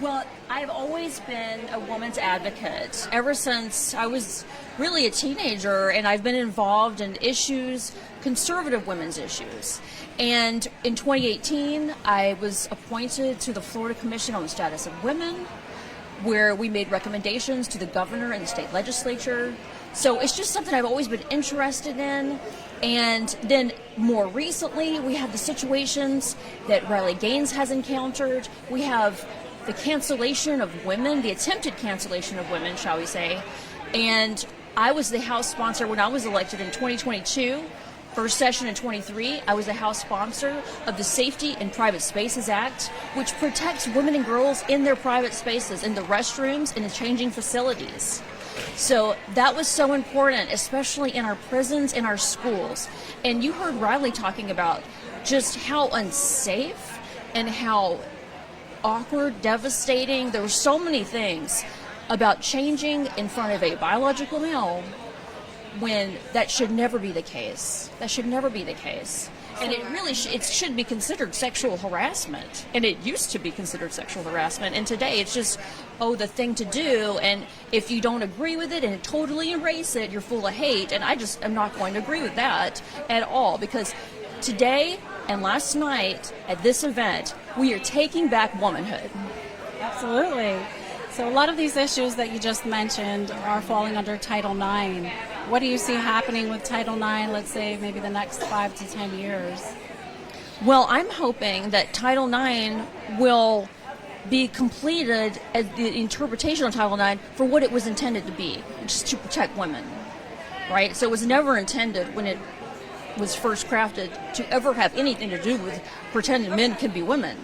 Well, I've always been a woman's advocate ever since I was really a teenager, and I've been involved in issues, conservative women's issues. And in 2018, I was appointed to the Florida Commission on the Status of Women, where we made recommendations to the governor and the state legislature. So it's just something I've always been interested in. And then more recently, we have the situations that Riley Gaines has encountered. We have the cancellation of women, the attempted cancellation of women, shall we say. And I was the House sponsor when I was elected in 2022. First session in 23, I was the House sponsor of the Safety in Private Spaces Act, which protects women and girls in their private spaces, in the restrooms, in the changing facilities. So that was so important, especially in our prisons, in our schools. And you heard Riley talking about just how unsafe and how awkward, devastating. There were so many things about changing in front of a biological male when that should never be the case. That should never be the case. And it really it should be considered sexual harassment. And it used to be considered sexual harassment. And today it's just, the thing to do. And if you don't agree with it and totally embrace it, you're full of hate. And I just am not going to agree with that at all. Because today and last night at this event, we are taking back womanhood. Absolutely. So a lot of these issues that you just mentioned are falling under Title IX. What do you see happening with Title IX, let's say maybe the next 5 to 10 years? Well, I'm hoping that Title IX will be completed as the interpretation of Title IX for what it was intended to be, which is to protect women, right? So it was never intended when it was first crafted to ever have anything to do with pretending men can be women.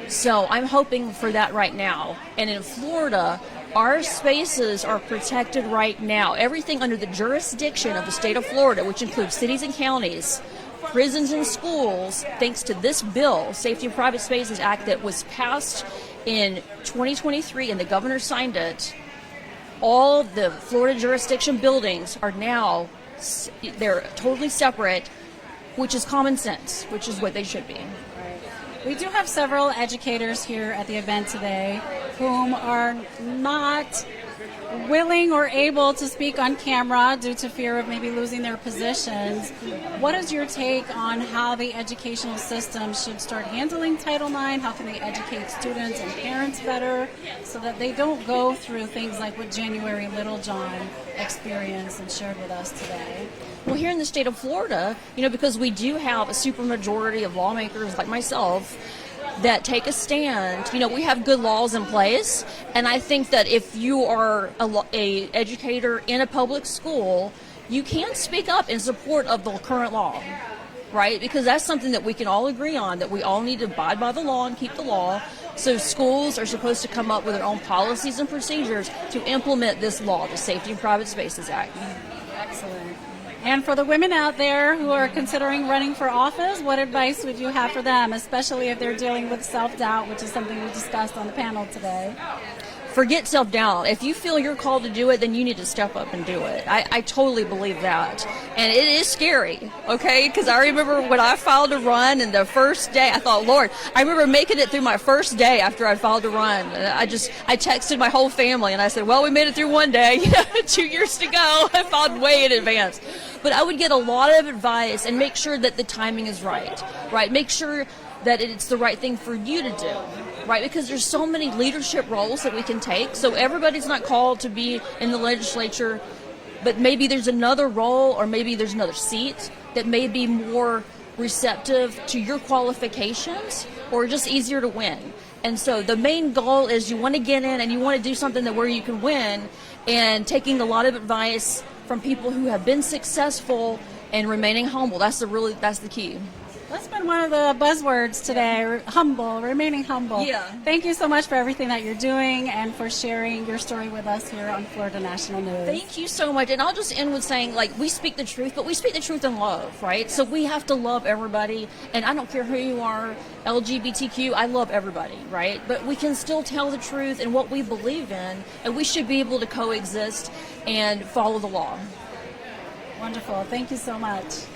So I'm hoping for that right now. And in Florida, our spaces are protected right now. Everything under the jurisdiction of the state of Florida, which includes cities and counties, prisons and schools, thanks to this bill, Safety in Private Spaces Act, that was passed in 2023 and the governor signed it, all the Florida jurisdiction buildings are now, they're totally separate, which is common sense, which is what they should be. We do have several educators here at the event today whom are not willing or able to speak on camera due to fear of maybe losing their positions. What is your take on how the educational system should start handling Title IX? How can they educate students and parents better so that they don't go through things like what January Littlejohn experienced and shared with us today? Well, here in the state of Florida, because we do have a supermajority of lawmakers like myself that take a stand, we have good laws in place. And I think that if you are a educator in a public school, you can speak up in support of the current law, right? Because that's something that we can all agree on, that we all need to abide by the law and keep the law. So schools are supposed to come up with their own policies and procedures to implement this law, the Safety in Private Spaces Act. Excellent. And for the women out there who are considering running for office, what advice would you have for them, especially if they're dealing with self-doubt, which is something we discussed on the panel today? Forget self-doubt. If you feel you're called to do it, then you need to step up and do it. I totally believe that. And it is scary, okay? Because I remember when I filed to run, and the first day, I thought, Lord, I remember making it through my first day after I filed to run. I texted my whole family, and I said, well, we made it through one day, 2 years to go. I filed way in advance. But I would get a lot of advice and make sure that the timing is right? Make sure that it's the right thing for you to do. Right, because there's so many leadership roles that we can take. So everybody's not called to be in the legislature, but maybe there's another role or maybe there's another seat that may be more receptive to your qualifications or just easier to win. And so the main goal is you want to get in and you want to do something that where you can win, and taking a lot of advice from people who have been successful and remaining humble. That's the key. That's been one of the buzzwords today, humble, remaining humble. Yeah. Thank you so much for everything that you're doing and for sharing your story with us here on Florida National News. Thank you so much. And I'll just end with saying, we speak the truth, but we speak the truth in love, right? So we have to love everybody. And I don't care who you are, LGBTQ, I love everybody, right? But we can still tell the truth and what we believe in, and we should be able to coexist and follow the law. Wonderful. Thank you so much.